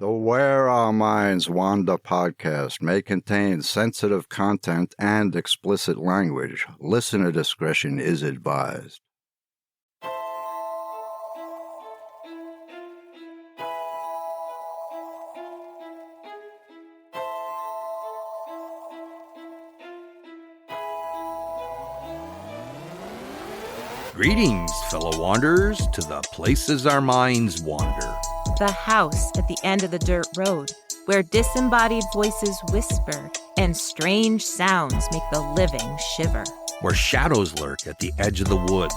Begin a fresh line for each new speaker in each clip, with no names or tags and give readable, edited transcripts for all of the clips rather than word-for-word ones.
The Where Our Minds Wander podcast may contain sensitive content and explicit language. Listener discretion is advised.
Greetings, fellow wanderers, to the places our minds wander.
The house at the end of the dirt road, where disembodied voices whisper and strange sounds make the living shiver.
Where shadows lurk at the edge of the woods,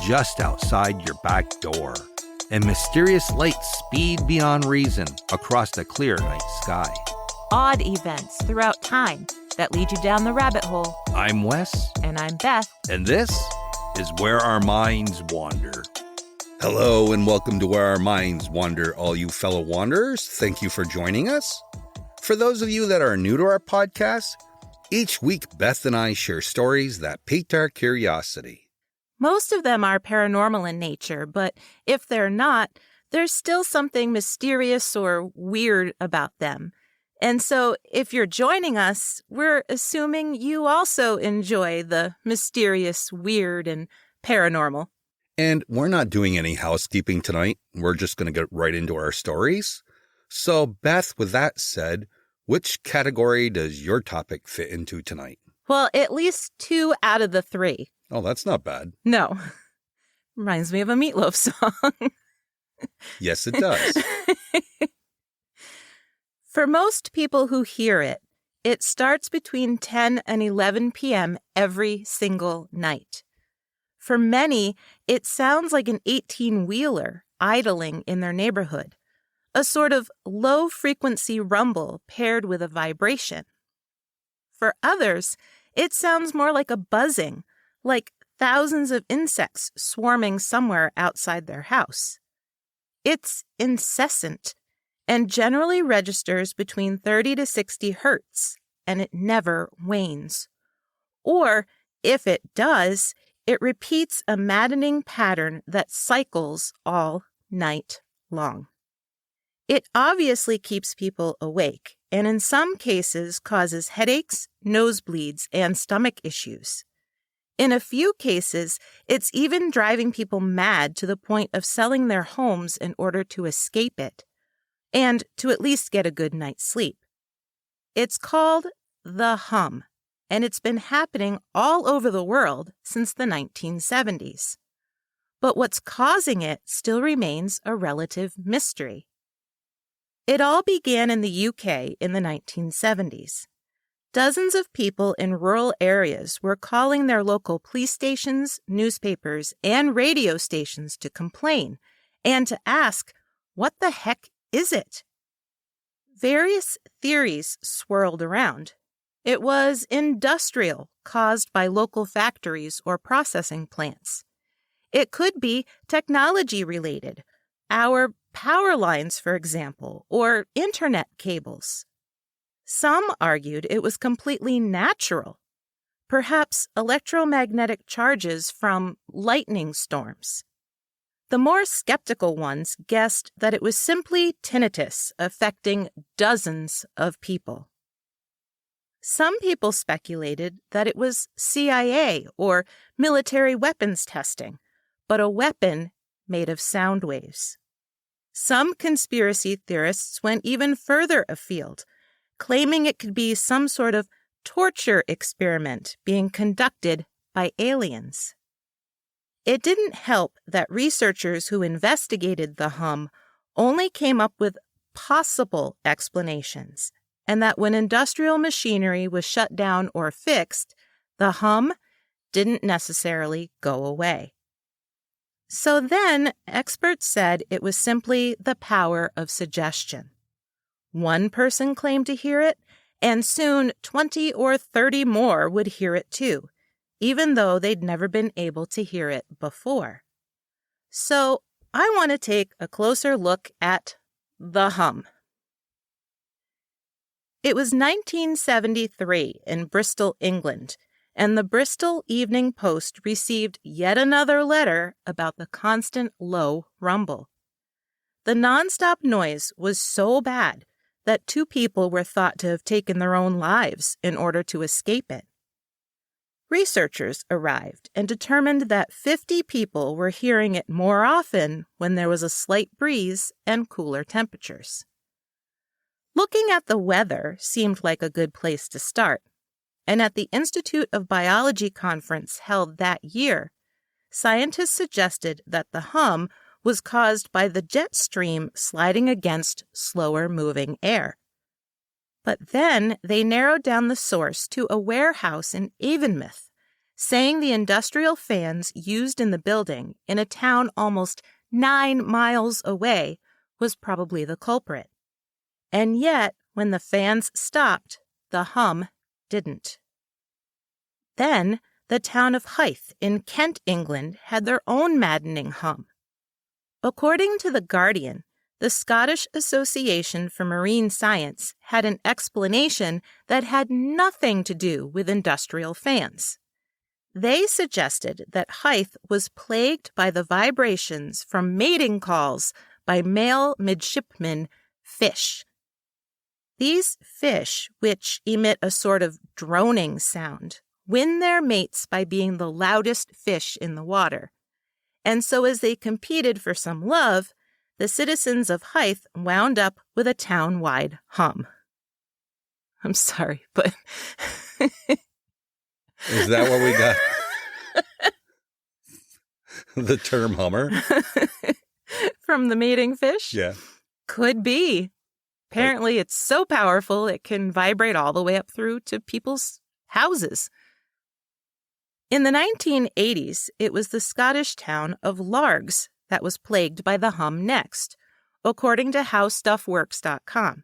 just outside your back door. And mysterious lights speed beyond reason across the clear night sky.
Odd events throughout time that lead you down the rabbit hole.
I'm Wes.
And I'm Beth.
And this is Where Our Minds Wander. Hello and welcome to Where Our Minds Wander, all you fellow wanderers. Thank you for joining us. For those of you that are new to our podcast, each week Beth and I share stories that piqued our curiosity.
Most of them are paranormal in nature, but if they're not, there's still something mysterious or weird about them. And so if you're joining us, we're assuming you also enjoy the mysterious, weird, and paranormal.
And we're not doing any housekeeping tonight. We're just going to get right into our stories. So, Beth, with that said, which category does your topic fit into tonight?
Well, at least 2 out of the 3.
Oh, that's not bad.
No. Reminds me of a Meatloaf song.
Yes, it does.
For most people who hear it, it starts between 10 and 11 p.m. every single night. For many, it sounds like an 18-wheeler idling in their neighborhood, a sort of low-frequency rumble paired with a vibration. For others, it sounds more like a buzzing, like thousands of insects swarming somewhere outside their house. It's incessant and generally registers between 30 to 60 hertz, and it never wanes. Or, if it does, it repeats a maddening pattern that cycles all night long. It obviously keeps people awake, and in some cases causes headaches, nosebleeds, and stomach issues. In a few cases, it's even driving people mad to the point of selling their homes in order to escape it, and to at least get a good night's sleep. It's called the hum, and it's been happening all over the world since the 1970s. But what's causing it still remains a relative mystery. It all began in the UK in the 1970s. Dozens of people in rural areas were calling their local police stations, newspapers, and radio stations to complain and to ask, what the heck is it? Various theories swirled around. It was industrial, caused by local factories or processing plants. It could be technology-related, our power lines, for example, or internet cables. Some argued it was completely natural, perhaps electromagnetic charges from lightning storms. The more skeptical ones guessed that it was simply tinnitus affecting dozens of people. Some people speculated that it was CIA or military weapons testing, but a weapon made of sound waves. Some conspiracy theorists went even further afield, claiming it could be some sort of torture experiment being conducted by aliens. It didn't help that researchers who investigated the hum only came up with possible explanations, and that when industrial machinery was shut down or fixed, the hum didn't necessarily go away. So then, experts said it was simply the power of suggestion. One person claimed to hear it, and soon 20 or 30 more would hear it too, even though they'd never been able to hear it before. So I want to take a closer look at the hum. It was 1973 in Bristol, England, and the Bristol Evening Post received yet another letter about the constant low rumble. The nonstop noise was so bad that 2 people were thought to have taken their own lives in order to escape it. Researchers arrived and determined that 50 people were hearing it more often when there was a slight breeze and cooler temperatures. Looking at the weather seemed like a good place to start, and at the Institute of Biology conference held that year, scientists suggested that the hum was caused by the jet stream sliding against slower-moving air. But then they narrowed down the source to a warehouse in Avonmouth, saying the industrial fans used in the building in a town almost 9 miles away was probably the culprit. And yet, when the fans stopped, the hum didn't. Then, the town of Hythe in Kent, England, had their own maddening hum. According to The Guardian, the Scottish Association for Marine Science had an explanation that had nothing to do with industrial fans. They suggested that Hythe was plagued by the vibrations from mating calls by male midshipmen fish. These fish, which emit a sort of droning sound, win their mates by being the loudest fish in the water. And so as they competed for some love, the citizens of Hythe wound up with a town-wide hum. I'm sorry, but...
Is that what we got? The term hummer?
From the mating fish?
Yeah.
Could be. Apparently, it's so powerful it can vibrate all the way up through to people's houses. In the 1980s, it was the Scottish town of Largs that was plagued by the hum next, according to HowStuffWorks.com.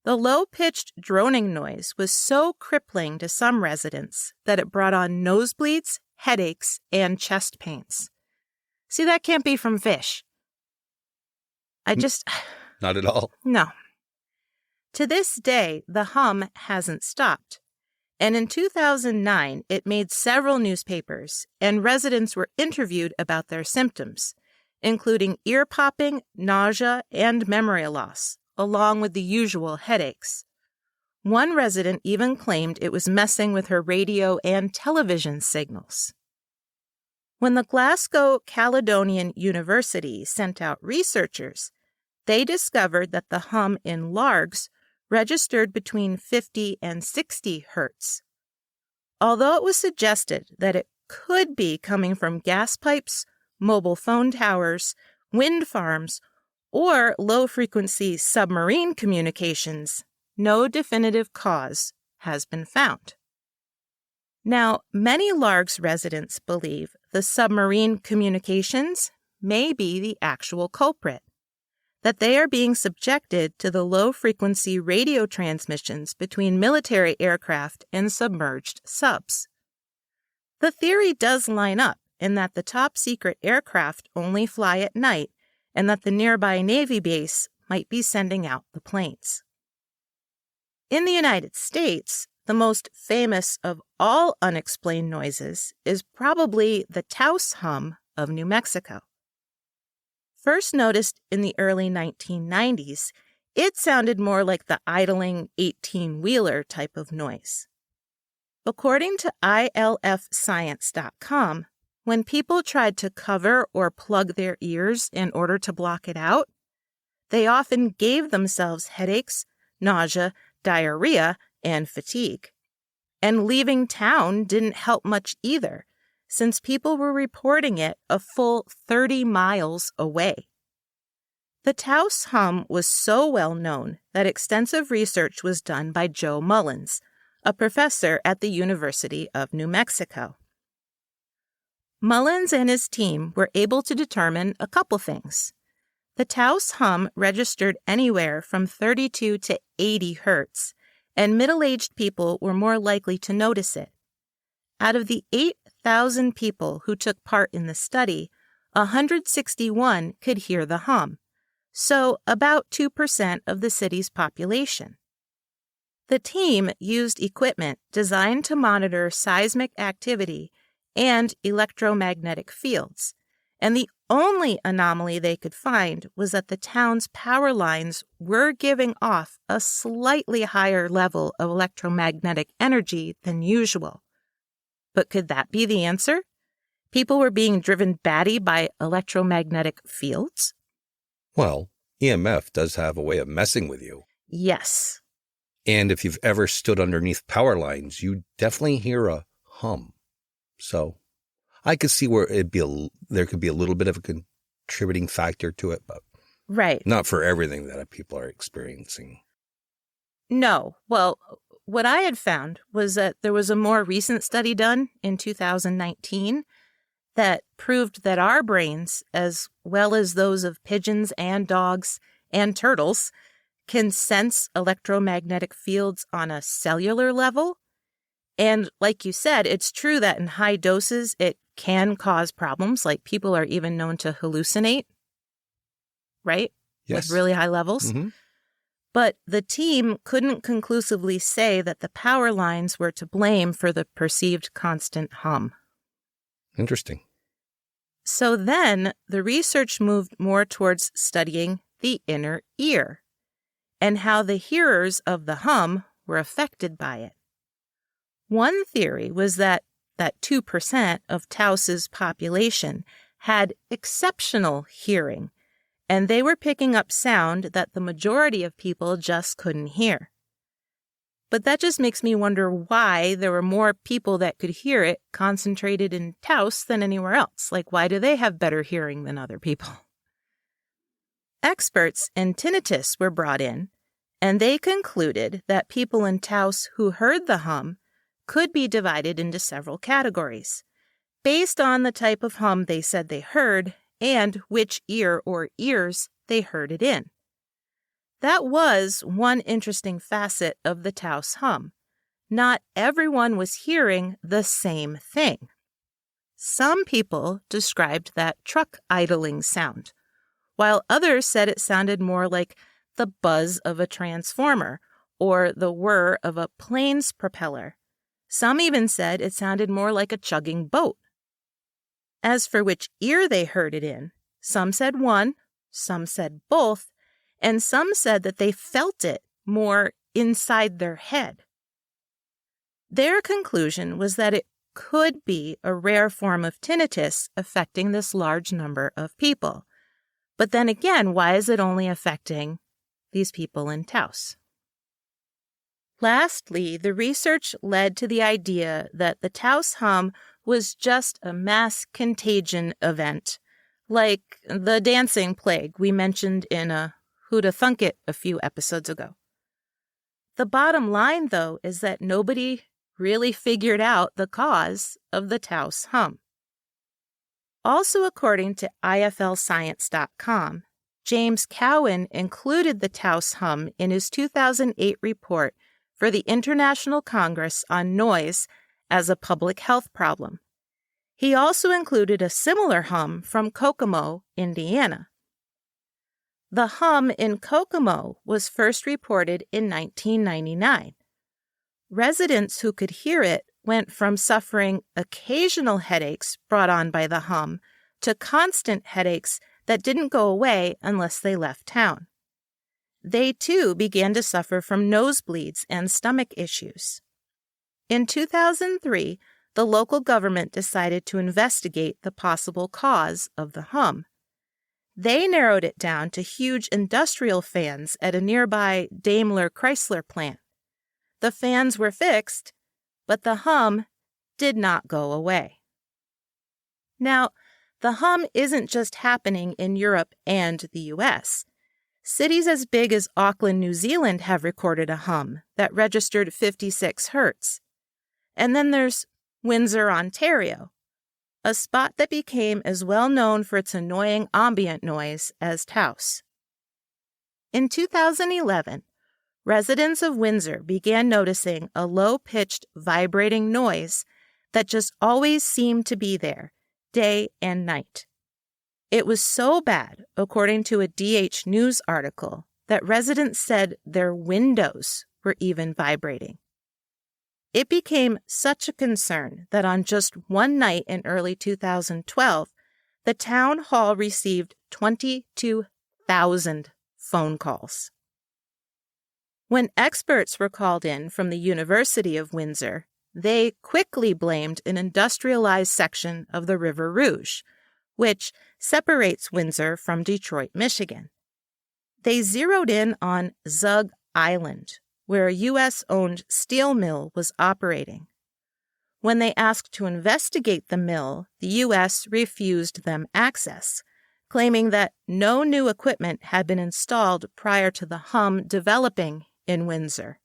The low-pitched droning noise was so crippling to some residents that it brought on nosebleeds, headaches, and chest pains. See, that can't be from fish.
Not at all.
No. To this day, the hum hasn't stopped. And in 2009, it made several newspapers, and residents were interviewed about their symptoms, including ear popping, nausea, and memory loss, along with the usual headaches. One resident even claimed it was messing with her radio and television signals. When the Glasgow Caledonian University sent out researchers, they discovered that the hum in Largs registered between 50 and 60 hertz. Although it was suggested that it could be coming from gas pipes, mobile phone towers, wind farms, or low-frequency submarine communications, no definitive cause has been found. Now, many Largs residents believe the submarine communications may be the actual culprit, that they are being subjected to the low-frequency radio transmissions between military aircraft and submerged subs. The theory does line up in that the top-secret aircraft only fly at night and that the nearby Navy base might be sending out the planes. In the United States, the most famous of all unexplained noises is probably the Taos hum of New Mexico. First noticed in the early 1990s, it sounded more like the idling 18-wheeler type of noise. According to ILFscience.com, when people tried to cover or plug their ears in order to block it out, they often gave themselves headaches, nausea, diarrhea, and fatigue. And leaving town didn't help much either, since people were reporting it a full 30 miles away. The Taos hum was so well known that extensive research was done by Joe Mullins, a professor at the University of New Mexico. Mullins and his team were able to determine a couple things. The Taos hum registered anywhere from 32 to 80 hertz, and middle-aged people were more likely to notice it. Out of the 8,000 people who took part in the study, 161 could hear the hum, so about 2% of the city's population. The team used equipment designed to monitor seismic activity and electromagnetic fields, And the only anomaly they could find was that the town's power lines were giving off a slightly higher level of electromagnetic energy than usual. But could that be the answer? People were being driven batty by electromagnetic fields?
Well, EMF does have a way of messing with you.
Yes.
And if you've ever stood underneath power lines, you definitely hear a hum. So I could see where there could be a little bit of a contributing factor to it, but
right.
Not for everything that people are experiencing.
No. Well, what I had found was that there was a more recent study done in 2019 that proved that our brains, as well as those of pigeons and dogs and turtles, can sense electromagnetic fields on a cellular level. And like you said, it's true that in high doses, it can cause problems, like people are even known to hallucinate, right?
Yes.
With really high levels.
Mm-hmm.
But the team couldn't conclusively say that the power lines were to blame for the perceived constant hum.
Interesting.
So then the research moved more towards studying the inner ear and how the hearers of the hum were affected by it. One theory was that 2% of Taos's population had exceptional hearing, and they were picking up sound that the majority of people just couldn't hear. But that just makes me wonder why there were more people that could hear it concentrated in Taos than anywhere else. Like, why do they have better hearing than other people? Experts in tinnitus were brought in, and they concluded that people in Taos who heard the hum could be divided into several categories, based on the type of hum they said they heard and which ear or ears they heard it in. That was one interesting facet of the Taos hum. Not everyone was hearing the same thing. Some people described that truck idling sound, while others said it sounded more like the buzz of a transformer or the whir of a plane's propeller. Some even said it sounded more like a chugging boat. As for which ear they heard it in, some said one, some said both, and some said that they felt it more inside their head. Their conclusion was that it could be a rare form of tinnitus affecting this large number of people. But then again, why is it only affecting these people in Taos? Lastly, the research led to the idea that the Taos hum was just a mass contagion event, like the dancing plague we mentioned in a Who'da Thunk It a few episodes ago. The bottom line, though, is that nobody really figured out the cause of the Taos hum. Also, according to IFLscience.com, James Cowan included the Taos hum in his 2008 report for the International Congress on Noise as a public health problem. He also included a similar hum from Kokomo, Indiana. The hum in Kokomo was first reported in 1999. Residents who could hear it went from suffering occasional headaches brought on by the hum to constant headaches that didn't go away unless they left town. They, too, began to suffer from nosebleeds and stomach issues. In 2003, the local government decided to investigate the possible cause of the hum. They narrowed it down to huge industrial fans at a nearby Daimler-Chrysler plant. The fans were fixed, but the hum did not go away. Now, the hum isn't just happening in Europe and the U.S. Cities as big as Auckland, New Zealand have recorded a hum that registered 56 hertz. And then there's Windsor, Ontario, a spot that became as well known for its annoying ambient noise as Taos. In 2011, residents of Windsor began noticing a low-pitched, vibrating noise that just always seemed to be there, day and night. It was so bad, according to a DH News article, that residents said their windows were even vibrating. It became such a concern that on just one night in early 2012, the town hall received 22,000 phone calls. When experts were called in from the University of Windsor, they quickly blamed an industrialized section of the River Rouge, which separates Windsor from Detroit, Michigan. They zeroed in on Zug Island, where a U.S.-owned steel mill was operating. When they asked to investigate the mill, the U.S. refused them access, claiming that no new equipment had been installed prior to the hum developing in Windsor.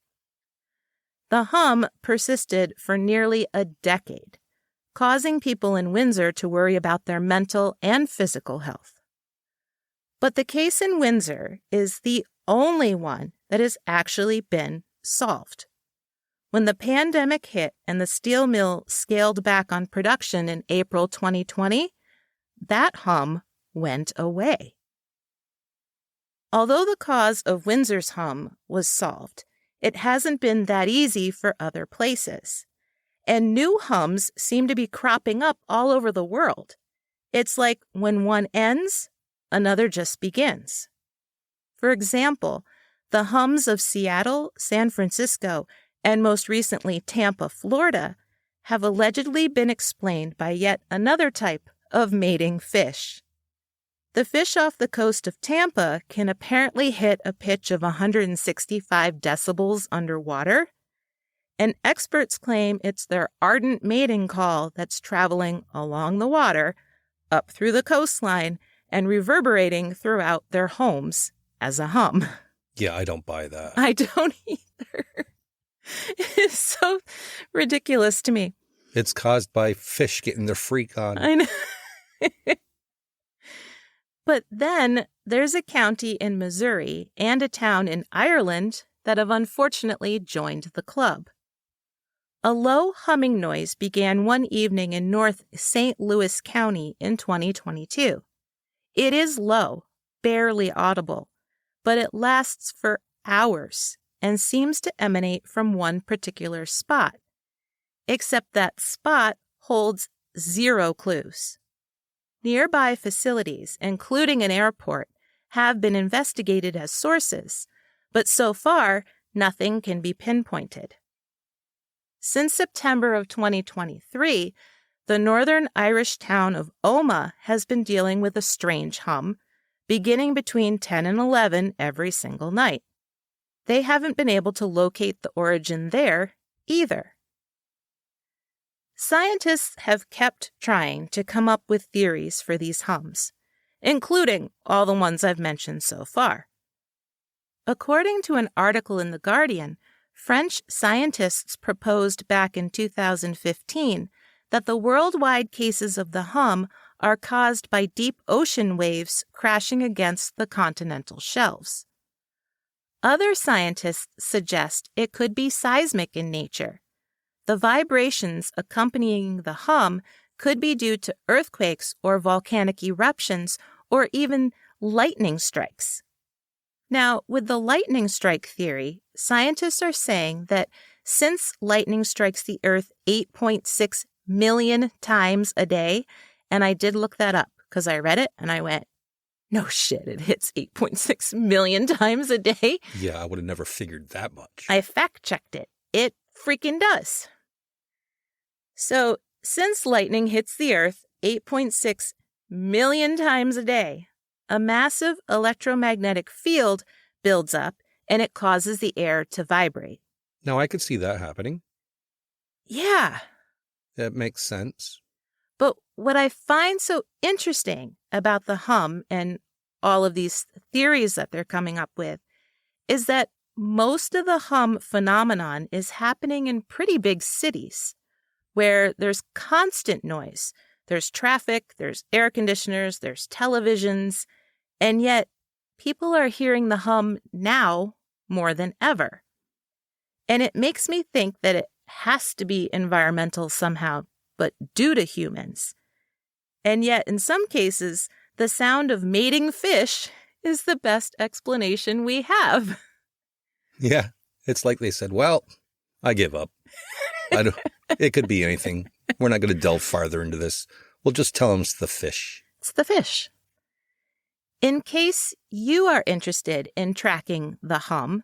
The hum persisted for nearly a decade, causing people in Windsor to worry about their mental and physical health. But the case in Windsor is the only one that has actually been solved. When the pandemic hit and the steel mill scaled back on production in April 2020, that hum went away. Although the cause of Windsor's hum was solved, it hasn't been that easy for other places. And new hums seem to be cropping up all over the world. It's like when one ends, another just begins. For example, the hums of Seattle, San Francisco, and most recently Tampa, Florida, have allegedly been explained by yet another type of mating fish. The fish off the coast of Tampa can apparently hit a pitch of 165 decibels underwater, and experts claim it's their ardent mating call that's traveling along the water, up through the coastline, and reverberating throughout their homes as a hum.
Yeah, I don't buy that.
I don't either. It's so ridiculous to me.
It's caused by fish getting their freak on.
I know. But then there's a county in Missouri and a town in Ireland that have unfortunately joined the club. A low humming noise began one evening in North St. Louis County in 2022. It is low, barely audible, but it lasts for hours and seems to emanate from one particular spot, except that spot holds zero clues. Nearby facilities, including an airport, have been investigated as sources, but so far, nothing can be pinpointed. Since September of 2023, the northern Irish town of Omagh has been dealing with a strange hum, beginning between 10 and 11 every single night. They haven't been able to locate the origin there either. Scientists have kept trying to come up with theories for these hums, including all the ones I've mentioned so far. According to an article in The Guardian, French scientists proposed back in 2015 that the worldwide cases of the hum are caused by deep ocean waves crashing against the continental shelves. Other scientists suggest it could be seismic in nature. The vibrations accompanying the hum could be due to earthquakes or volcanic eruptions or even lightning strikes. Now, with the lightning strike theory, scientists are saying that since lightning strikes the Earth 8.6 million times a day, and I did look that up because I read it and I went, no shit, it hits 8.6 million times a day.
Yeah, I would have never figured that much.
I fact-checked it. It freaking does. So, since lightning hits the Earth 8.6 million times a day, a massive electromagnetic field builds up and it causes the air to vibrate.
Now, I could see that happening.
Yeah.
That makes sense.
But what I find so interesting about the hum and all of these theories that they're coming up with is that most of the hum phenomenon is happening in pretty big cities where there's constant noise. There's traffic, there's air conditioners, there's televisions, and yet people are hearing the hum now more than ever. And it makes me think that it has to be environmental somehow, but due to humans. And yet, in some cases, the sound of mating fish is the best explanation we have.
Yeah, it's like they said, well, I give up. It could be anything. We're not going to delve farther into this. We'll just tell them it's the fish.
It's the fish. In case you are interested in tracking the hum,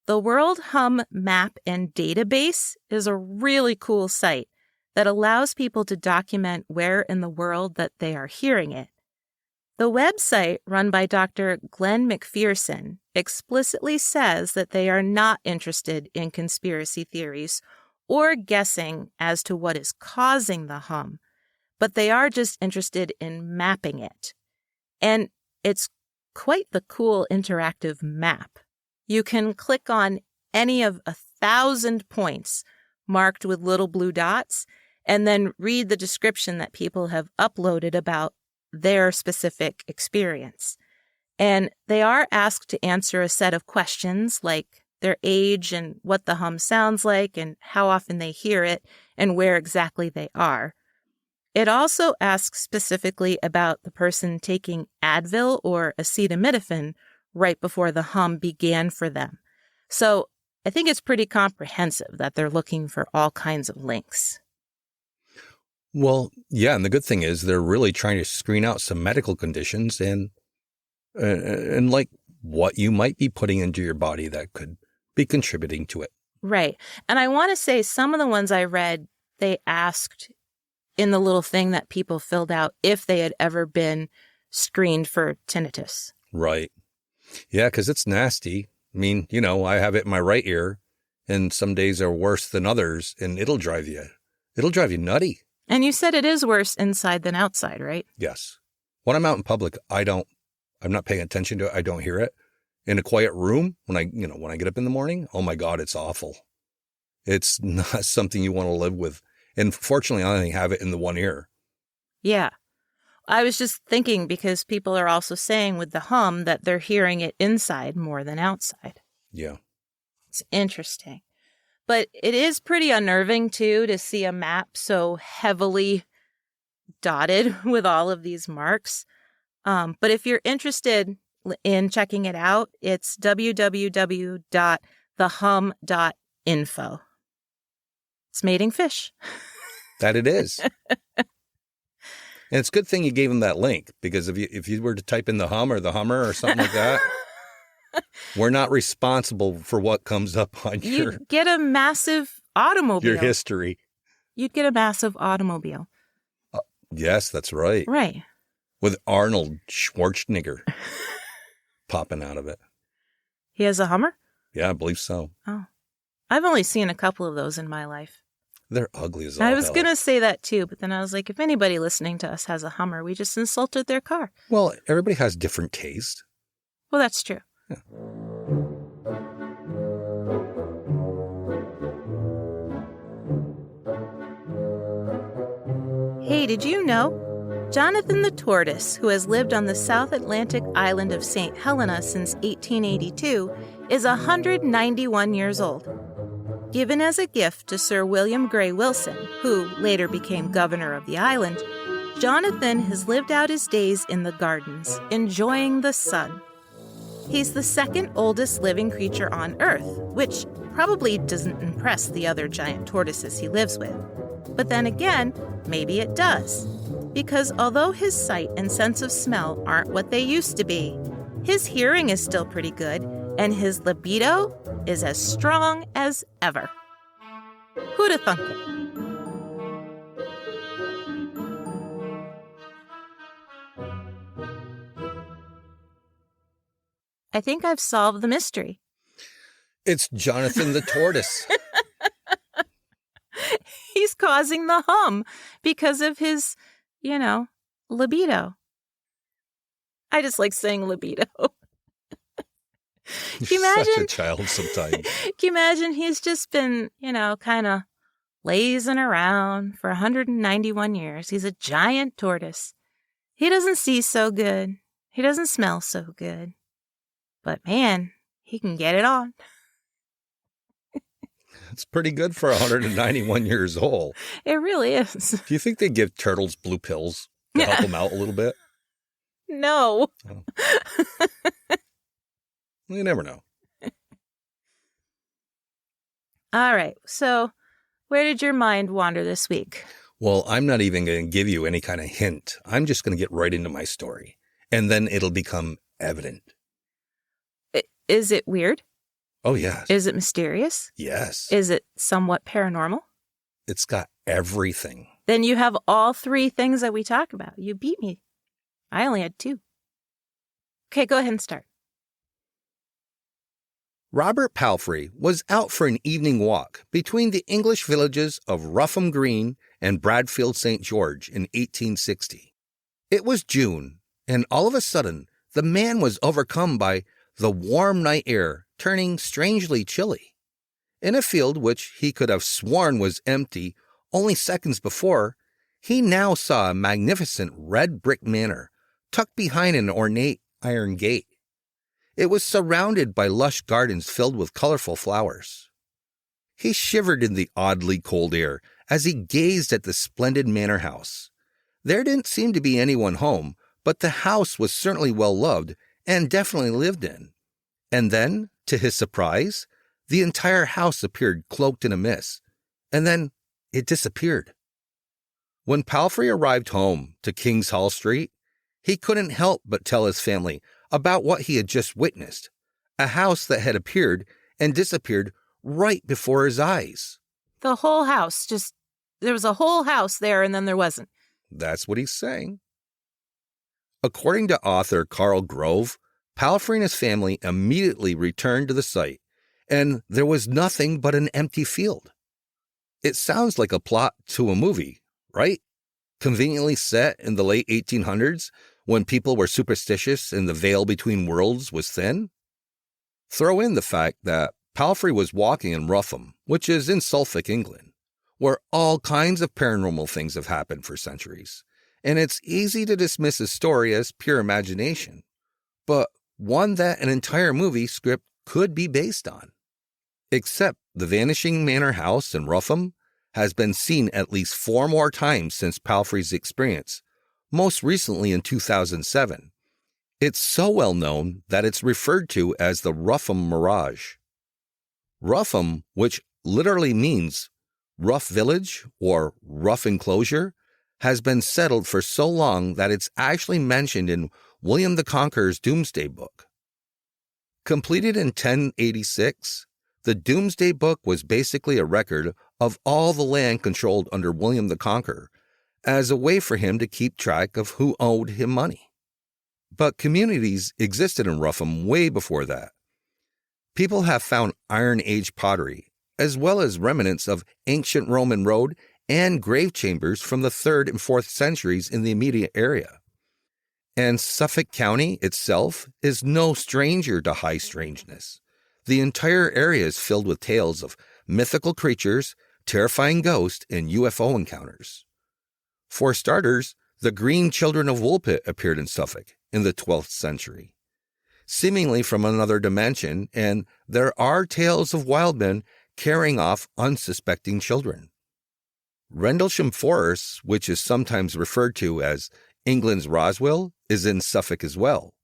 the World Hum Map and Database is a really cool site that allows people to document where in the world that they are hearing it. The website, run by Dr. Glenn McPherson, explicitly says that they are not interested in conspiracy theories or guessing as to what is causing the hum, but they are just interested in mapping it. And it's quite the cool interactive map. You can click on any of 1,000 points marked with little blue dots and then read the description that people have uploaded about their specific experience. And they are asked to answer a set of questions like their age and what the hum sounds like and how often they hear it and where exactly they are. It also asks specifically about the person taking Advil or acetaminophen right before the hum began for them. So I think it's pretty comprehensive that they're looking for all kinds of links.
Well, yeah, and the good thing is they're really trying to screen out some medical conditions and like what you might be putting into your body that could be contributing to it.
Right. And I want to say some of the ones I read, they asked in the little thing that people filled out if they had ever been screened for tinnitus.
Right. Yeah, because it's nasty. I mean, I have it in my right ear, and some days are worse than others, and it'll drive you nutty.
And you said it is worse inside than outside, right?
Yes. When I'm out in public, I'm not paying attention to it. I don't hear it. In a quiet room, when I get up in the morning, oh my God, it's awful. It's not something you want to live with. And fortunately, I only have it in the one ear.
Yeah. I was just thinking because people are also saying with the hum that they're hearing it inside more than outside.
Yeah.
It's interesting. But it is pretty unnerving, too, to see a map so heavily dotted with all of these marks. But if you're interested in checking it out, it's www.thehum.info. It's mating fish.
That it is. And it's a good thing you gave them that link, because if you were to type in the hum or the hummer or something like that, we're not responsible for what comes up on
You'd get a massive automobile.
your history.
You'd get a massive automobile.
Yes, that's right.
Right.
With Arnold Schwarzenegger popping out of it.
He has a Hummer?
Yeah, I believe so.
Oh. I've only seen a couple of those in my life.
They're ugly as all
I was
hell.
going to say that too, but then I was like, if anybody listening to us has a Hummer, we just insulted their car.
Well, everybody has different taste.
Well, that's true.
Yeah.
Hey, did you know? Jonathan the tortoise, who has lived on the South Atlantic island of St. Helena since 1882, is 191 years old. Given as a gift to Sir William Grey Wilson, who later became governor of the island, Jonathan has lived out his days in the gardens, enjoying the sun. He's the second oldest living creature on Earth, which probably doesn't impress the other giant tortoises he lives with. But then again, maybe it does. Because although his sight and sense of smell aren't what they used to be, his hearing is still pretty good, and his libido is as strong as ever. Who'da thunk it? I think I've solved the mystery.
It's Jonathan the tortoise.
He's causing the hum because of his, libido. I just like saying libido. Can you imagine?
Such a child sometimes.
Can you imagine he's just been, kind of lazing around for 191 years. He's a giant tortoise. He doesn't see so good. He doesn't smell so good. But man, he can get it on.
It's pretty good for 191 years old.
It really is.
Do you think they give turtles blue pills to help them out a little bit?
No.
Oh. You never know.
All right. So where did your mind wander this week?
Well, I'm not even going to give you any kind of hint. I'm just going to get right into my story, and then it'll become evident.
Is it weird?
Oh, yes.
Is it mysterious?
Yes.
Is it somewhat paranormal?
It's got everything.
Then you have all three things that we talk about. You beat me. I only had two. Okay, go ahead and start.
Robert Palfrey was out for an evening walk between the English villages of Rougham Green and Bradfield St. George in 1860. It was June, and all of a sudden, the man was overcome by the warm night air turning strangely chilly. In a field which he could have sworn was empty only seconds before, he now saw a magnificent red brick manor tucked behind an ornate iron gate. It was surrounded by lush gardens filled with colorful flowers. He shivered in the oddly cold air as he gazed at the splendid manor house. There didn't seem to be anyone home, but the house was certainly well loved and definitely lived in. And then, to his surprise, the entire house appeared cloaked in a mist, and then it disappeared. When Palfrey arrived home to King's Hall Street, he couldn't help but tell his family about what he had just witnessed, a house that had appeared and disappeared right before his eyes.
The whole house, there was a whole house there and then there wasn't.
That's what he's saying. According to author Carl Grove, Palfrey and his family immediately returned to the site, and there was nothing but an empty field. It sounds like a plot to a movie, right? Conveniently set in the late 1800s when people were superstitious and the veil between worlds was thin. Throw in the fact that Palfrey was walking in Rougham, which is in Suffolk, England, where all kinds of paranormal things have happened for centuries, and it's easy to dismiss his story as pure imagination, but one that an entire movie script could be based on. Except the vanishing manor house in Rougham has been seen at least 4 more times since Palfrey's experience, most recently in 2007. It's so well known that it's referred to as the Rougham Mirage. Rougham, which literally means rough village or rough enclosure, has been settled for so long that it's actually mentioned in William the Conqueror's Doomsday Book. Completed in 1086, the Doomsday Book was basically a record of all the land controlled under William the Conqueror, as a way for him to keep track of who owed him money. But communities existed in Rougham way before that. People have found Iron Age pottery, as well as remnants of ancient Roman road and grave chambers from the 3rd and 4th centuries in the immediate area. And Suffolk County itself is no stranger to high strangeness. The entire area is filled with tales of mythical creatures, terrifying ghosts, and UFO encounters. For starters, the Green Children of Woolpit appeared in Suffolk in the 12th century, seemingly from another dimension, and there are tales of wild men carrying off unsuspecting children. Rendlesham Forest, which is sometimes referred to as England's Roswell, is in Suffolk as well.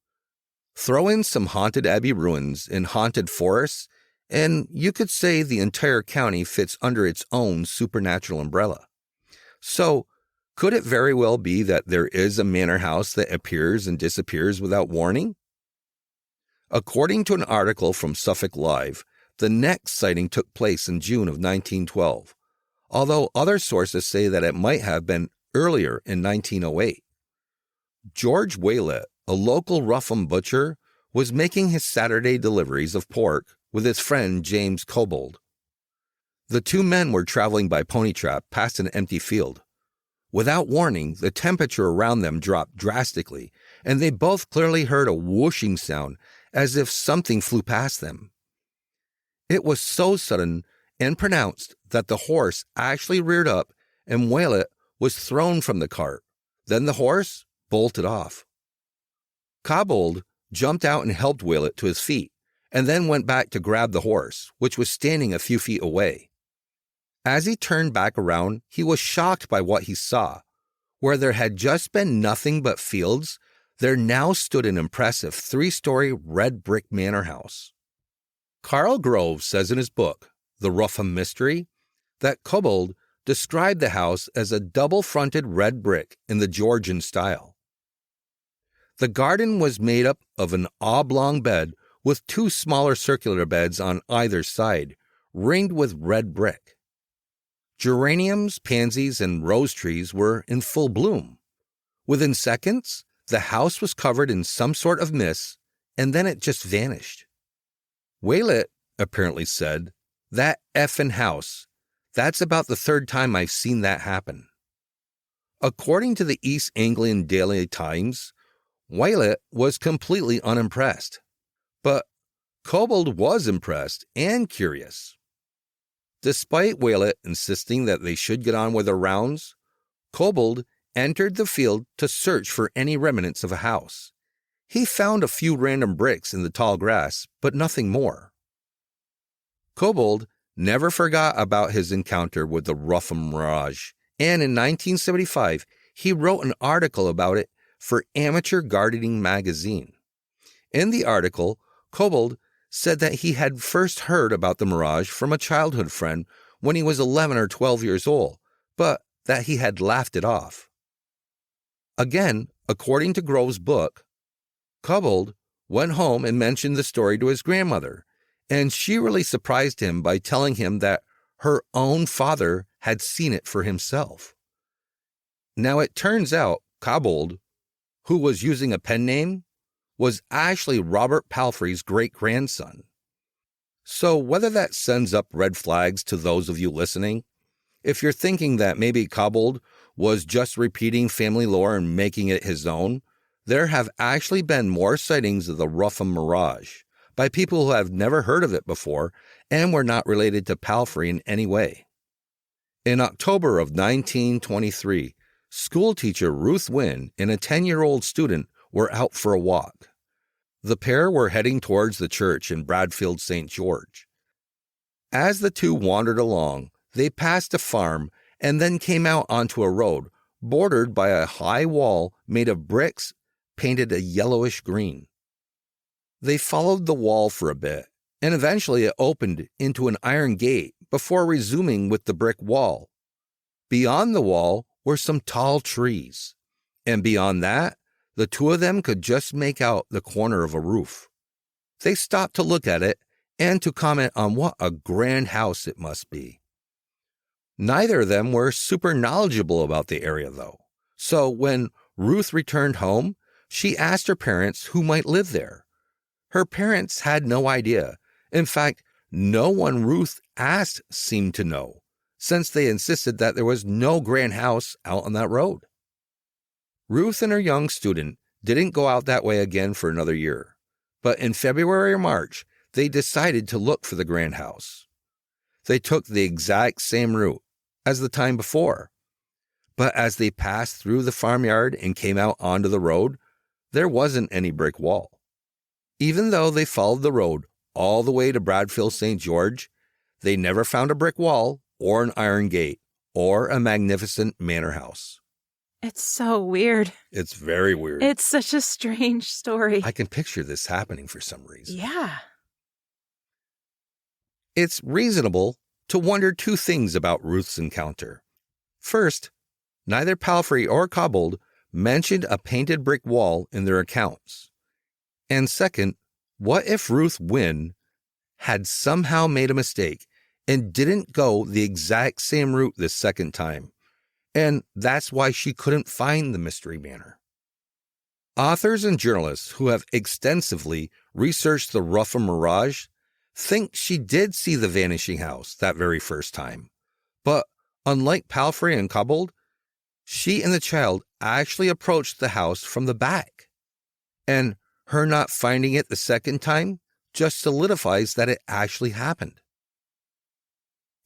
Throw in some haunted abbey ruins and haunted forests, and you could say the entire county fits under its own supernatural umbrella. So, could it very well be that there is a manor house that appears and disappears without warning? According to an article from Suffolk Live, the next sighting took place in June of 1912, although other sources say that it might have been earlier in 1908. George Waylett, a local Rougham butcher, was making his Saturday deliveries of pork with his friend James Cobold. The two men were traveling by pony trap past an empty field. Without warning, the temperature around them dropped drastically, and they both clearly heard a whooshing sound as if something flew past them. It was so sudden and pronounced that the horse actually reared up and Waylett was thrown from the cart. Then the horse bolted off. Cobold jumped out and helped Waylett to his feet, and then went back to grab the horse, which was standing a few feet away. As he turned back around, he was shocked by what he saw. Where there had just been nothing but fields, there now stood an impressive 3-story red brick manor house. Carl Grove says in his book, The Rougham Mystery, that Cobold described the house as a double-fronted red brick in the Georgian style. The garden was made up of an oblong bed with 2 smaller circular beds on either side, ringed with red brick. Geraniums, pansies, and rose trees were in full bloom. Within seconds, the house was covered in some sort of mist, and then it just vanished. Waylett apparently said, "That effing house. That's about the 3rd time I've seen that happen." According to the East Anglian Daily Times, Waylett was completely unimpressed. But Kobold was impressed and curious. Despite Waylett insisting that they should get on with their rounds, Kobold entered the field to search for any remnants of a house. He found a few random bricks in the tall grass, but nothing more. Kobold never forgot about his encounter with the Rougham Mirage, and in 1975, he wrote an article about it for Amateur Gardening magazine. In the article, Kobold said that he had first heard about the Mirage from a childhood friend when he was 11 or 12 years old, but that he had laughed it off. Again, according to Grove's book, Kobold went home and mentioned the story to his grandmother, and she really surprised him by telling him that her own father had seen it for himself. Now it turns out Kobold, who was using a pen name, was actually Robert Palfrey's great-grandson. So whether that sends up red flags to those of you listening, if you're thinking that maybe Kobold was just repeating family lore and making it his own, there have actually been more sightings of the Rougham Mirage by people who have never heard of it before and were not related to Palfrey in any way. In October of 1923, schoolteacher Ruth Wynne and a 10-year-old student were out for a walk. The pair were heading towards the church in Bradfield, St. George. As the two wandered along, they passed a farm and then came out onto a road bordered by a high wall made of bricks painted a yellowish green. They followed the wall for a bit, and eventually it opened into an iron gate before resuming with the brick wall. Beyond the wall were some tall trees, and beyond that, the two of them could just make out the corner of a roof. They stopped to look at it and to comment on what a grand house it must be. Neither of them were super knowledgeable about the area, though. So when Ruth returned home, she asked her parents who might live there. Her parents had no idea. In fact, no one Ruth asked seemed to know, since they insisted that there was no grand house out on that road. Ruth and her young student didn't go out that way again for another year, but in February or March, they decided to look for the grand house. They took the exact same route as the time before, but as they passed through the farmyard and came out onto the road, there wasn't any brick wall. Even though they followed the road all the way to Bradfield, St. George, they never found a brick wall or an iron gate or a magnificent manor house.
It's so weird.
It's very weird.
It's such a strange story.
I can picture this happening for some reason.
Yeah.
It's reasonable to wonder two things about Ruth's encounter. First, neither Palfrey or Kobold mentioned a painted brick wall in their accounts. And second, what if Ruth Wynne had somehow made a mistake and didn't go the exact same route this second time? And that's why she couldn't find the mystery manor. Authors and journalists who have extensively researched the Rougham Mirage think she did see the vanishing house that very first time. But unlike Palfrey and Kobold, she and the child actually approached the house from the back. And her not finding it the second time just solidifies that it actually happened.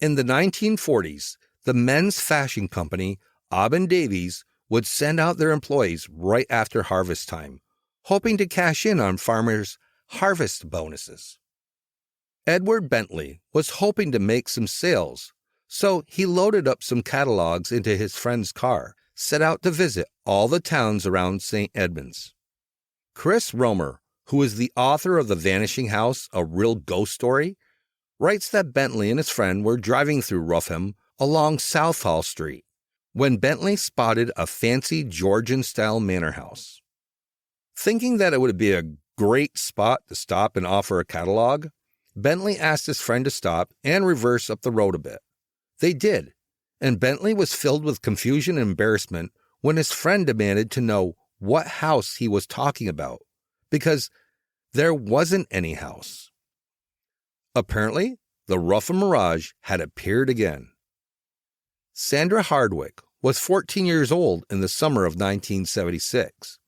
In the 1940s, the men's fashion company, Aubin Davies, would send out their employees right after harvest time, hoping to cash in on farmers' harvest bonuses. Edward Bentley was hoping to make some sales, so he loaded up some catalogs into his friend's car, set out to visit all the towns around St. Edmunds. Chris Romer, who is the author of The Vanishing House, A Real Ghost Story, writes that Bentley and his friend were driving through Rougham along South Hall Street when Bentley spotted a fancy Georgian-style manor house. Thinking that it would be a great spot to stop and offer a catalog, Bentley asked his friend to stop and reverse up the road a bit. They did, and Bentley was filled with confusion and embarrassment when his friend demanded to know what house he was talking about, because there wasn't any house. Apparently, the Rougham Mirage had appeared again. Sandra Hardwick was 14 years old in the summer of 1976.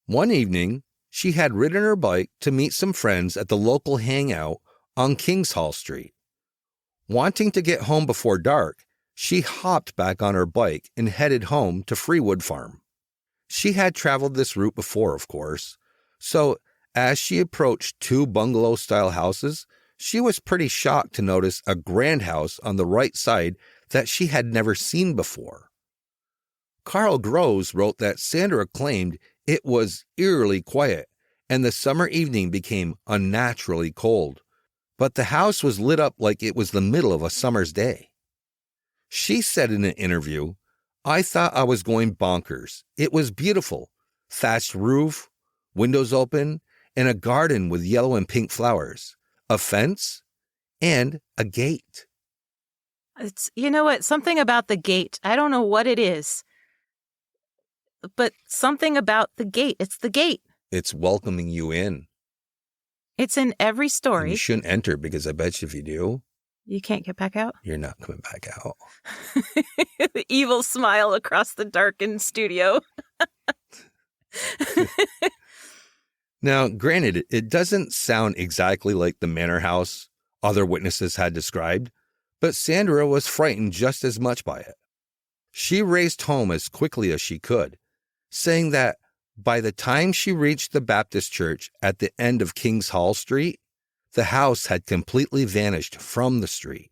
One evening, she had ridden her bike to meet some friends at the local hangout on Kingshall Street. Wanting to get home before dark, she hopped back on her bike and headed home to Freewood Farm. She had traveled this route before, of course, so as she approached two bungalow-style houses, she was pretty shocked to notice a grand house on the right side that she had never seen before. Carl Groves wrote that Sandra claimed it was eerily quiet, and the summer evening became unnaturally cold, but the house was lit up like it was the middle of a summer's day. She said in an interview, "I thought I was going bonkers. It was beautiful. Thatched roof, windows open, and a garden with yellow and pink flowers, a fence, and a gate."
You know what? Something about the gate. I don't know what it is, but something about the gate. It's the gate.
It's welcoming you in.
It's in every
And
story.
you shouldn't enter because I bet you if you do,
You can't get back out?
you're not coming back out.
The evil smile across the darkened studio.
Now, granted, it doesn't sound exactly like the manor house other witnesses had described, but Sandra was frightened just as much by it. She raced home as quickly as she could, saying that by the time she reached the Baptist church at the end of Kingshall Street, the house had completely vanished from the street.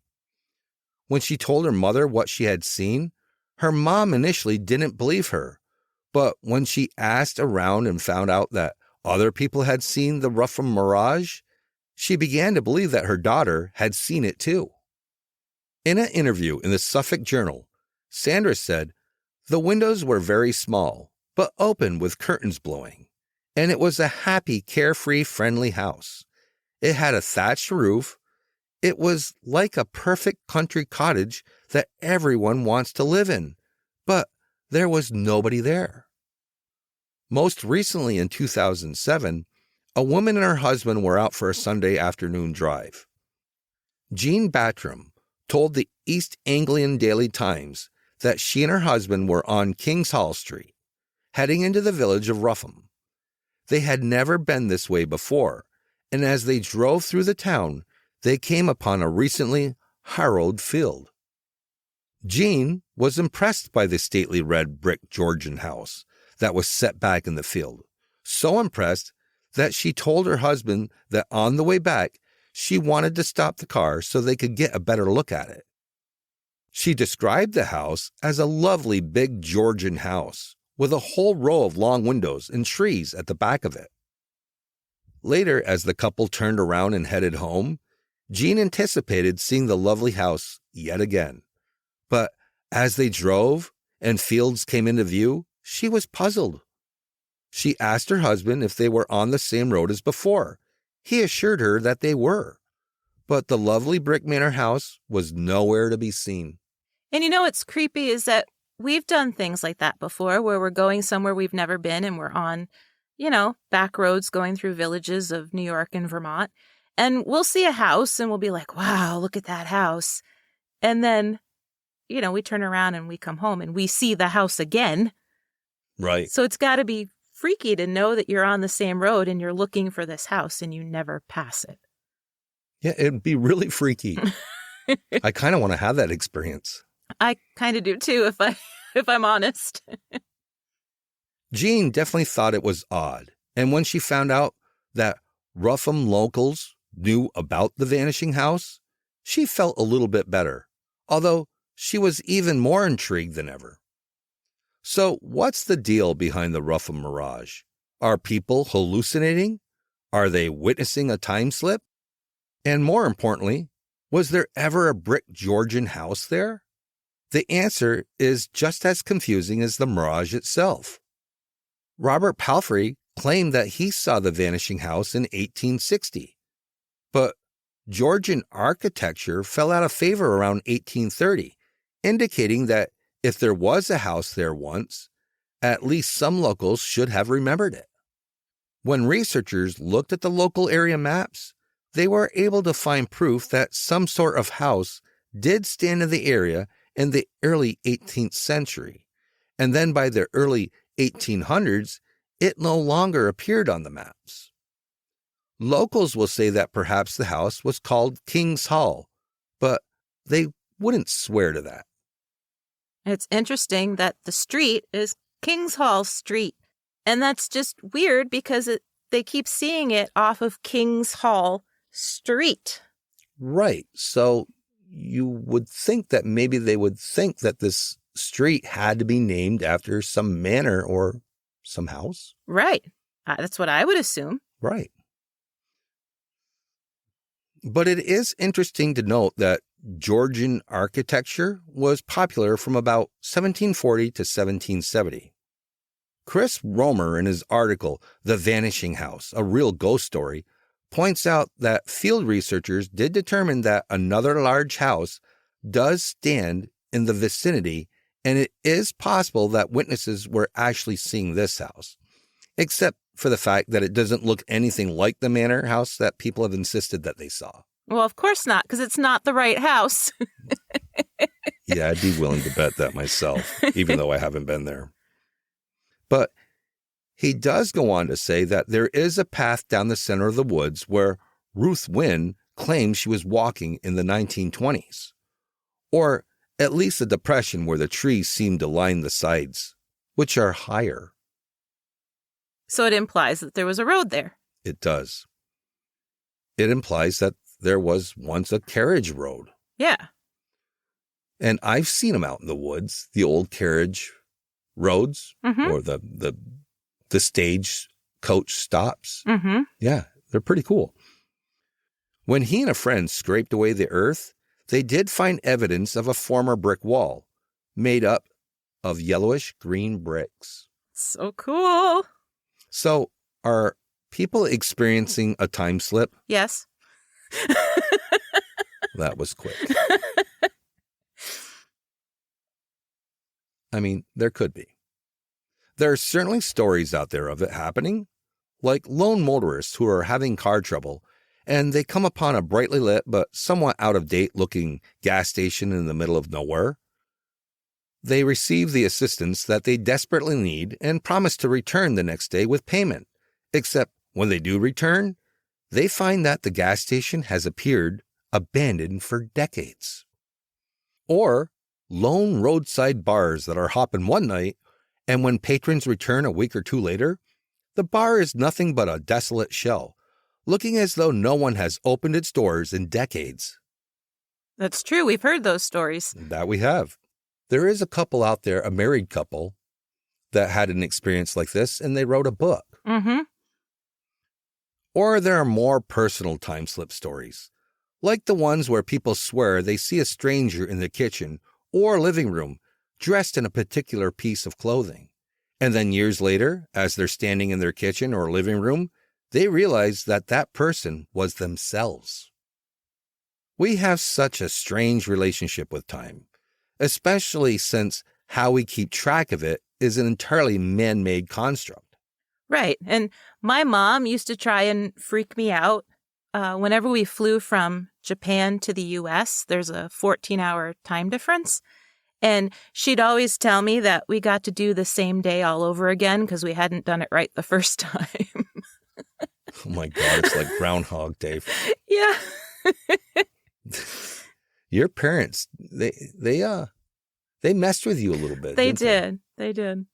When she told her mother what she had seen, her mom initially didn't believe her, but when she asked around and found out that other people had seen the Rougham Mirage, she began to believe that her daughter had seen it too. In an interview in the Suffolk Journal, Sandra said, "The windows were very small, but open with curtains blowing, and it was a happy, carefree, friendly house. It had a thatched roof. It was like a perfect country cottage that everyone wants to live in, but there was nobody there." Most recently in 2007, a woman and her husband were out for a Sunday afternoon drive. Jean Battram told the East Anglian Daily Times that she and her husband were on Kingshall Street, heading into the village of Rougham. They had never been this way before, and as they drove through the town, they came upon a recently harrowed field. Jean was impressed by the stately red brick Georgian house that was set back in the field, so impressed that she told her husband that on the way back, she wanted to stop the car so they could get a better look at it. She described the house as a lovely big Georgian house with a whole row of long windows and trees at the back of it. Later, as the couple turned around and headed home, Jean anticipated seeing the lovely house yet again. But as they drove and fields came into view, she was puzzled. She asked her husband if they were on the same road as before. He assured her that they were, but the lovely brick manor house was nowhere to be seen.
And you know what's creepy is that we've done things like that before where we're going somewhere we've never been and we're on, back roads going through villages of New York and Vermont. And we'll see a house and we'll be like, wow, look at that house. And then, we turn around and we come home and we see the house again.
Right.
So it's got to be freaky to know that you're on the same road and you're looking for this house and you never pass it.
Yeah, it'd be really freaky. I kind of want to have that experience.
I kind of do too, if I'm honest.
Jean definitely thought it was odd, and when she found out that Rougham locals knew about the vanishing house, she felt a little bit better, although she was even more intrigued than ever. So what's the deal behind the Rougham Mirage? Are people hallucinating? Are they witnessing a time slip? And more importantly, Was there ever a brick Georgian house there? The answer is just as confusing as the Mirage itself. Robert Palfrey claimed that he saw the vanishing house in 1860, but Georgian architecture fell out of favor around 1830, indicating that if there was a house there once, at least some locals should have remembered it. When researchers looked at the local area maps, they were able to find proof that some sort of house did stand in the area in the early 18th century, and then by the early 1800s, it no longer appeared on the maps. Locals will say that perhaps the house was called King's Hall, but they wouldn't swear to that.
It's interesting that the street is King's Hall Street, and that's just weird because they keep seeing it off of King's Hall Street.
Right, so you would think that maybe they would think that this street had to be named after some manor or some house.
Right. That's what I would assume.
Right. But it is interesting to note that Georgian architecture was popular from about 1740 to 1770. Chris Romer, in his article, The Vanishing House, A Real Ghost Story, points out that field researchers did determine that another large house does stand in the vicinity, and it is possible that witnesses were actually seeing this house, except for the fact that it doesn't look anything like the manor house that people have insisted that they saw.
Well, of course not, because it's not the right house.
Yeah, I'd be willing to bet that myself, even though I haven't been there. But he does go on to say that there is a path down the center of the woods where Ruth Wynne claims she was walking in the 1920s, or at least a depression where the trees seem to line the sides, which are higher.
So it implies that there was a road there.
It does. It implies that there was once a carriage road.
Yeah.
And I've seen them out in the woods, the old carriage roads, or the stage coach stops.
Mm-hmm.
Yeah, they're pretty cool. When he and a friend scraped away the earth, they did find evidence of a former brick wall made up of yellowish green bricks.
So cool.
So are people experiencing a time slip?
Yes.
That was quick. I mean, there could be. There are certainly stories out there of it happening, like lone motorists who are having car trouble, and they come upon a brightly lit but somewhat out-of-date looking gas station in the middle of nowhere. They receive the assistance that they desperately need and promise to return the next day with payment, except when they do return, they find that the gas station has appeared abandoned for decades. Or lone roadside bars that are hopping one night, and when patrons return a week or two later, the bar is nothing but a desolate shell, looking as though no one has opened its doors in decades.
That's true. We've heard those stories.
That we have. There is a couple out there, a married couple, that had an experience like this, and they wrote a book.
Mm-hmm.
Or there are more personal time slip stories, like the ones where people swear they see a stranger in the kitchen or living room dressed in a particular piece of clothing. And then years later, as they're standing in their kitchen or living room, they realize that that person was themselves. We have such a strange relationship with time, especially since how we keep track of it is an entirely man-made construct.
Right. And my mom used to try and freak me out. Whenever we flew from Japan to the U.S., there's a 14-hour time difference. And she'd always tell me that we got to do the same day all over again because we hadn't done it right the first time.
Oh my God, it's like Groundhog Day.
Yeah.
Your parents, they messed with you a little bit.
They did. They did.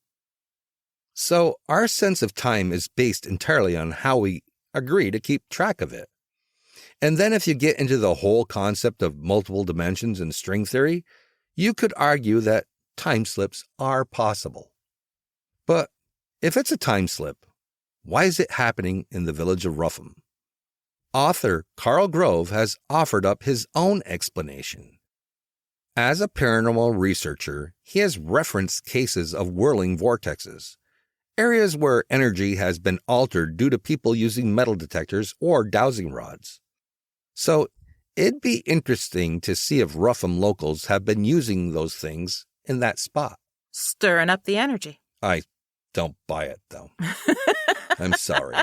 So our sense of time is based entirely on how we agree to keep track of it. And then if you get into the whole concept of multiple dimensions and string theory, you could argue that time slips are possible. But if it's a time slip, why is it happening in the village of Rougham? author Carl Grove has offered up his own explanation. As a paranormal researcher, he has referenced cases of whirling vortexes, areas where energy has been altered due to people using metal detectors or dowsing rods. So it'd be interesting to see if Rougham locals have been using those things in that spot.
Stirring up the energy.
I don't buy it, though. I'm sorry.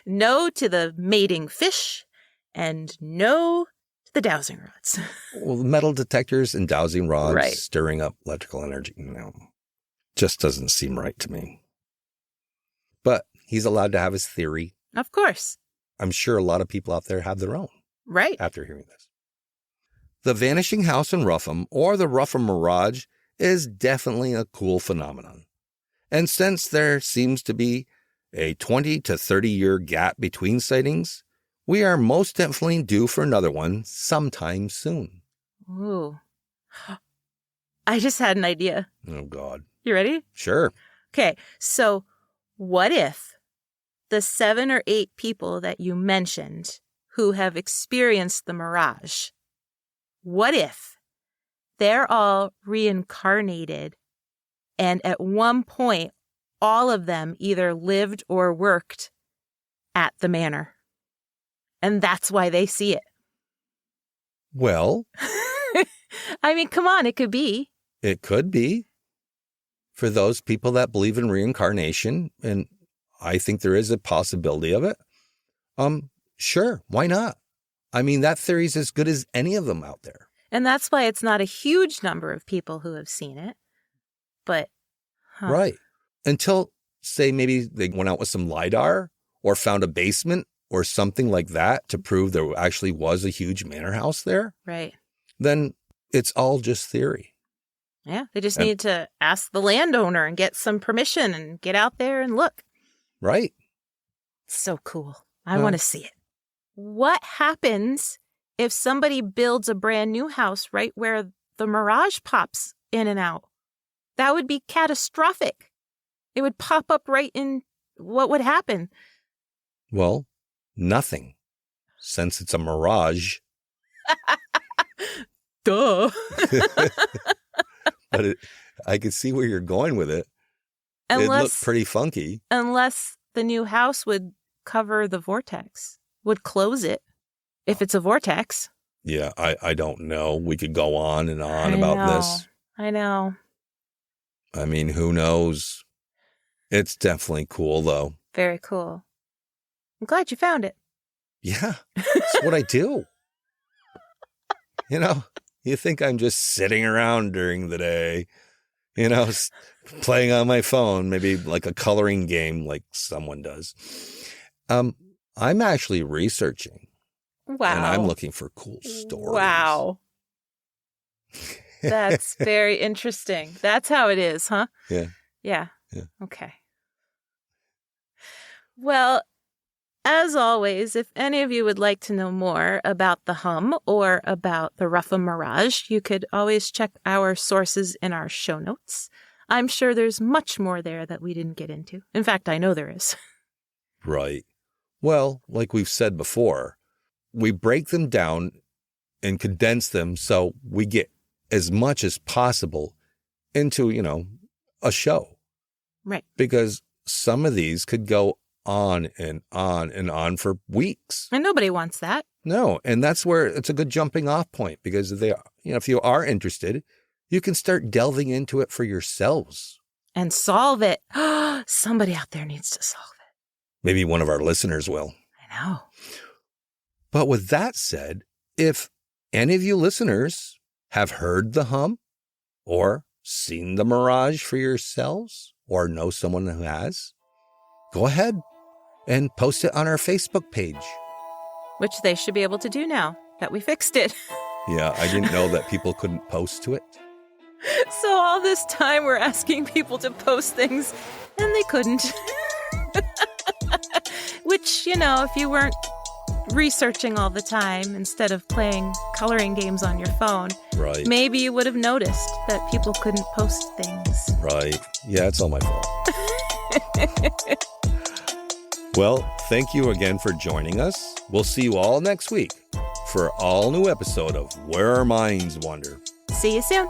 No to the mating fish and no to the dowsing rods.
Well, metal detectors and dowsing rods
Right.
stirring up electrical energy, just doesn't seem right to me. But he's allowed to have his theory.
Of course.
I'm sure a lot of people out there have their own
Right.
after hearing this. The vanishing house in Rougham, or the Rougham Mirage, is definitely a cool phenomenon. And since there seems to be a 20 to 30-year gap between sightings, we are most definitely due for another one sometime soon.
Ooh. I just had an idea.
Oh, God.
You ready?
Sure.
Okay, so what if the 7 or 8 people that you mentioned who have experienced the Mirage, what if they're all reincarnated and at one point all of them either lived or worked at the manor? And that's why they see it.
Well,
I mean, come on, it could be.
it could be. For those people that believe in reincarnation, and I think there is a possibility of it, sure, why not? I mean, that theory's as good as any of them out there.
And that's why it's not a huge number of people who have seen it. But,
Right. Until, say, maybe they went out with some LiDAR or found a basement or something like that to prove there actually was a huge manor house there,
Right.
then it's all just theory.
Yeah, they just need to ask the landowner and get some permission and get out there and look.
Right.
So cool. I want to see it. What happens if somebody builds a brand new house right where the Mirage pops in and out? That would be catastrophic. It would pop up right in. What would happen?
Well, nothing. Since it's a mirage.
Duh.
But I could see where you're going with it. It looked pretty funky.
Unless the new house would cover the vortex, would close it if it's a vortex.
Yeah, I don't know. We could go on and on about this.
I know.
I mean, who knows? It's definitely cool, though.
Very cool. I'm glad you found it.
Yeah, it's what I do. You think I'm just sitting around during the day, playing on my phone, maybe like a coloring game like someone does. I'm actually researching.
Wow.
And I'm looking for cool stories.
Wow. That's very interesting. That's how it is, huh?
Yeah.
Yeah. Okay. Well, as always, if any of you would like to know more about the Hum or about the Rougham Mirage, you could always check our sources in our show notes. I'm sure there's much more there that we didn't get into. In fact, I know there is.
Right. Well, like we've said before, we break them down and condense them so we get as much as possible into, a show.
Right.
Because some of these could go on and on and on for weeks.
And nobody wants that.
No. And that's where it's a good jumping off point, because if you are interested, you can start delving into it for yourselves.
And solve it. Somebody out there needs to solve it.
Maybe one of our listeners will.
I know.
But with that said, if any of you listeners have heard the Hum or seen the Mirage for yourselves or know someone who has, go ahead and post it on our Facebook page.
Which they should be able to do now that we fixed it.
Yeah, I didn't know that people couldn't post to it.
So all this time we're asking people to post things and they couldn't. Which, if you weren't researching all the time instead of playing coloring games on your phone,
right,
maybe you would have noticed that people couldn't post things.
Right. Yeah, it's all my fault. Well, thank you again for joining us. We'll see you all next week for an all new episode of Where Our Minds Wander.
See you soon.